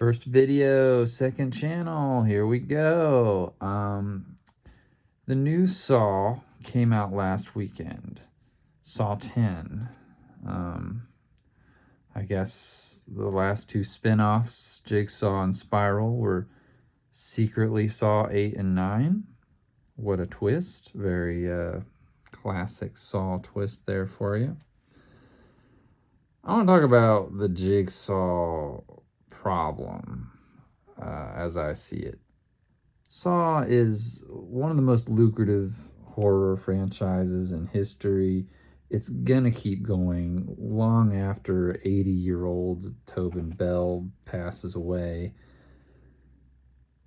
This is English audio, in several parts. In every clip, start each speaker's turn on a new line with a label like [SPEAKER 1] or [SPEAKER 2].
[SPEAKER 1] First video, second channel, here we go. The new Saw came out last weekend. Saw 10. I guess the last two spin-offs, Jigsaw and Spiral, were secretly Saw 8 and 9. What a twist. Very classic Saw twist there for you. I want to talk about the Jigsaw problem as I see it. Saw is one of the most lucrative horror franchises in history. It's gonna keep going long after 80-year-old Tobin Bell passes away.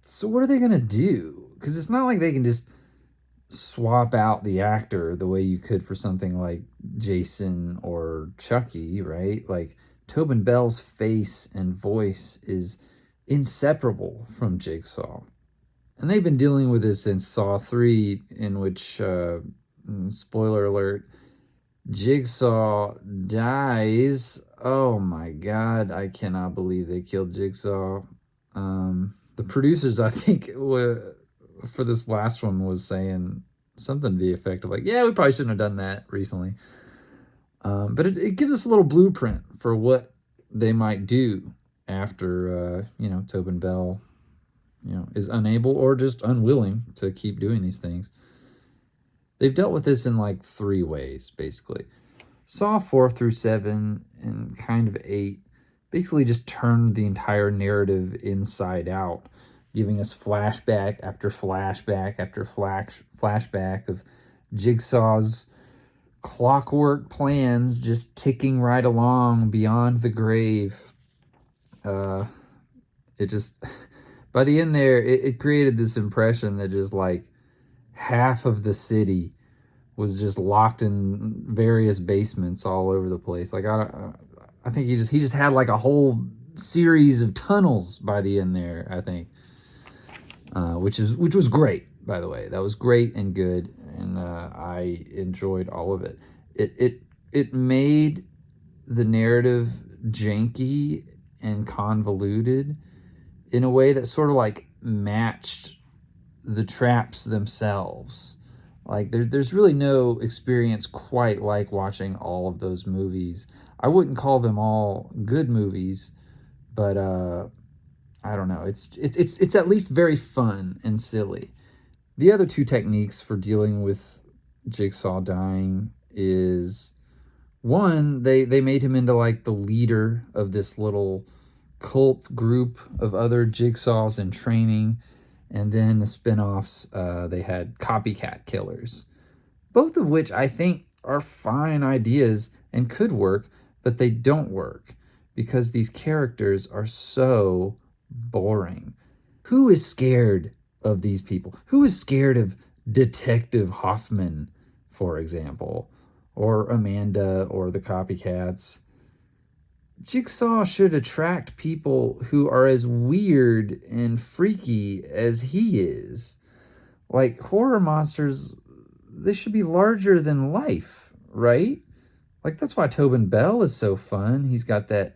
[SPEAKER 1] So what are they gonna do? Because it's not like they can just swap out the actor the way you could for something like Jason or Chucky, right? Like, Tobin Bell's face and voice is inseparable from Jigsaw. And they've been dealing with this since Saw 3, in which, spoiler alert, Jigsaw dies. Oh my god, I cannot believe they killed Jigsaw. The producers, I think, for this last one was saying something to the effect of like, yeah, we probably shouldn't have done that recently. But it gives us a little blueprint for what they might do after, Tobin Bell, is unable or just unwilling to keep doing these things. They've dealt with this in like 3 ways, basically. Saw 4 through 7 and kind of 8 basically just turned the entire narrative inside out, giving us flashback after flashback after flashback of Jigsaw's clockwork plans just ticking right along beyond the grave. It just, by the end there, it created this impression that just like half of the city was just locked in various basements all over the place. Like, I think he just had like a whole series of tunnels by the end there, I think. Which was great, by the way. That was great and good, and I enjoyed all of it. It made the narrative janky and convoluted in a way that sort of like matched the traps themselves. Like, there's really no experience quite like watching all of those movies. I wouldn't call them all good movies, but I don't know. It's at least very fun and silly. The other 2 techniques for dealing with Jigsaw dying is, one, they made him into like the leader of this little cult group of other Jigsaws in training. And then in the spin-offs, they had copycat killers. Both of which I think are fine ideas and could work, but they don't work because these characters are so boring. Who is scared of these people? Who is scared of Detective Hoffman, for example, or Amanda, or the copycats? Jigsaw should attract people who are as weird and freaky as he is. Like, horror monsters, they should be larger than life, right? Like, that's why Tobin Bell is so fun. He's got that,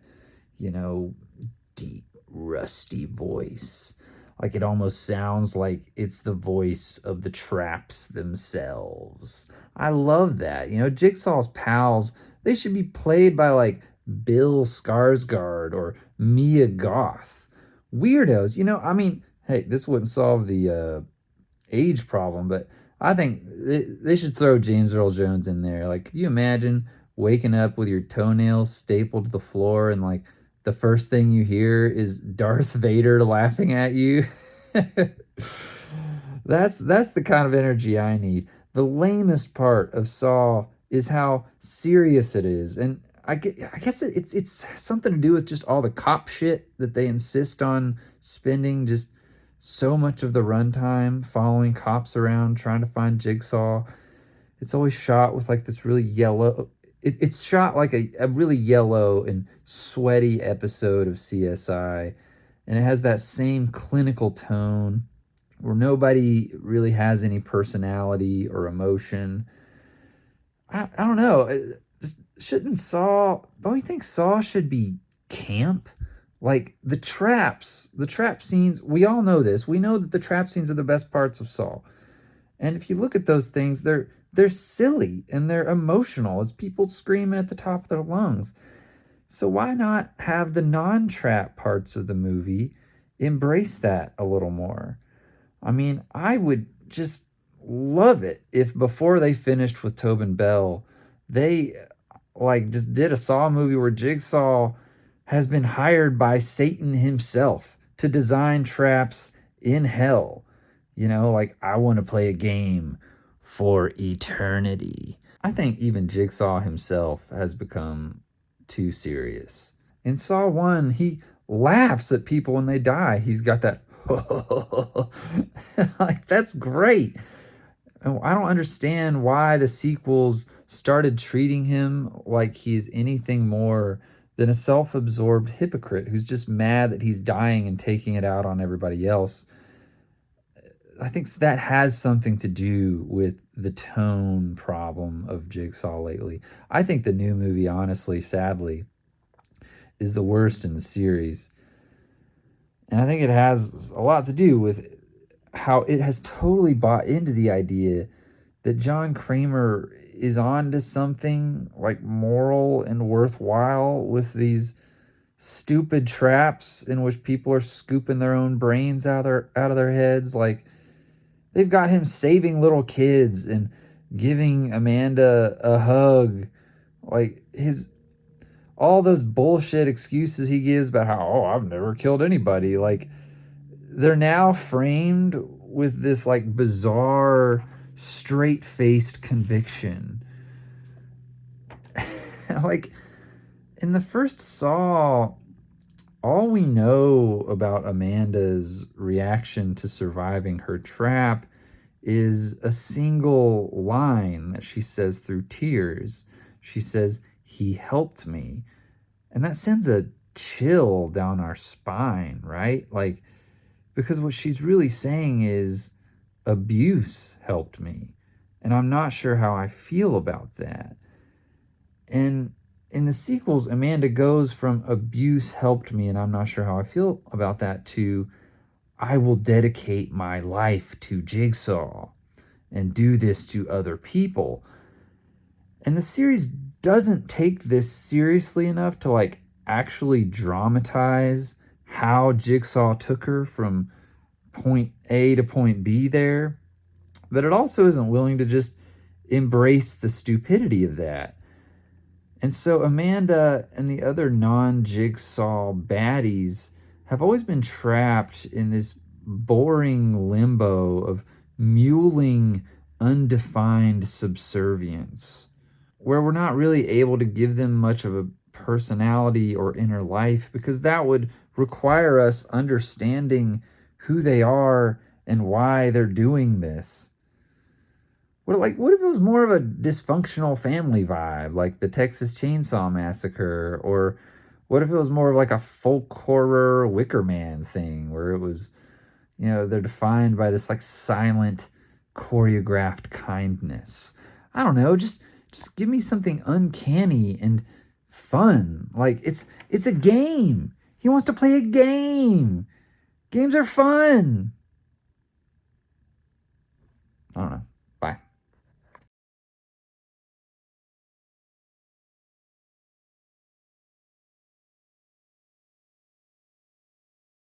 [SPEAKER 1] deep, rusty voice. Like, it almost sounds like it's the voice of the traps themselves. I love that. Jigsaw's pals, they should be played by, like, Bill Skarsgård or Mia Goth. Weirdos. Hey, this wouldn't solve the age problem, but I think they should throw James Earl Jones in there. Like, could you imagine waking up with your toenails stapled to the floor and like the first thing you hear is Darth Vader laughing at you? That's the kind of energy I need. The lamest part of Saw is how serious it is, and I guess it's something to do with just all the cop shit that they insist on spending just so much of the runtime following cops around trying to find Jigsaw. It's always shot with like this really yellow. It's shot like a really yellow and sweaty episode of CSI, and it has that same clinical tone where nobody really has any personality or emotion. I don't know. Don't you think Saw should be camp? Like the trap scenes, we all know this. We know that the trap scenes are the best parts of Saw. And if you look at those things, they're silly and they're emotional. It's people screaming at the top of their lungs. So why not have the non-trap parts of the movie embrace that a little more? I mean, I would just love it if before they finished with Tobin Bell, they like just did a Saw movie where Jigsaw has been hired by Satan himself to design traps in hell. You know, like I want to play a game for eternity. I think even Jigsaw himself has become too serious. In Saw 1, he laughs at people when they die. He's got that like that's great. I don't understand why the sequels started treating him like he's anything more than a self absorbed hypocrite who's just mad that he's dying and taking it out on everybody else. I think that has something to do with the tone problem of Jigsaw lately. I think the new movie, honestly, sadly, is the worst in the series. And I think it has a lot to do with how it has totally bought into the idea that John Kramer is on to something like moral and worthwhile with these stupid traps in which people are scooping their own brains out of their heads. Like they've got him saving little kids and giving Amanda a hug. Like his all those bullshit excuses he gives about how, oh, I've never killed anybody. Like they're now framed with this like bizarre straight-faced conviction. Like in the first Saw, all we know about Amanda's reaction to surviving her trap is a single line that she says through tears. She says, "He helped me." And that sends a chill down our spine, right? Like, because what she's really saying is, abuse helped me. And I'm not sure how I feel about that. And in the sequels, Amanda goes from abuse helped me, and I'm not sure how I feel about that, to I will dedicate my life to Jigsaw and do this to other people. And the series doesn't take this seriously enough to like actually dramatize how Jigsaw took her from point A to point B there. But it also isn't willing to just embrace the stupidity of that. And so Amanda and the other non-Jigsaw baddies have always been trapped in this boring limbo of muling undefined subservience, where we're not really able to give them much of a personality or inner life because that would require us understanding who they are and why they're doing this. What if it was more of a dysfunctional family vibe, like the Texas Chainsaw Massacre, or what if it was more of like a folk horror Wicker Man thing, where it was, you know, they're defined by this like silent, choreographed kindness. I don't know, just give me something uncanny and fun. Like it's a game. He wants to play a game. Games are fun. I don't know.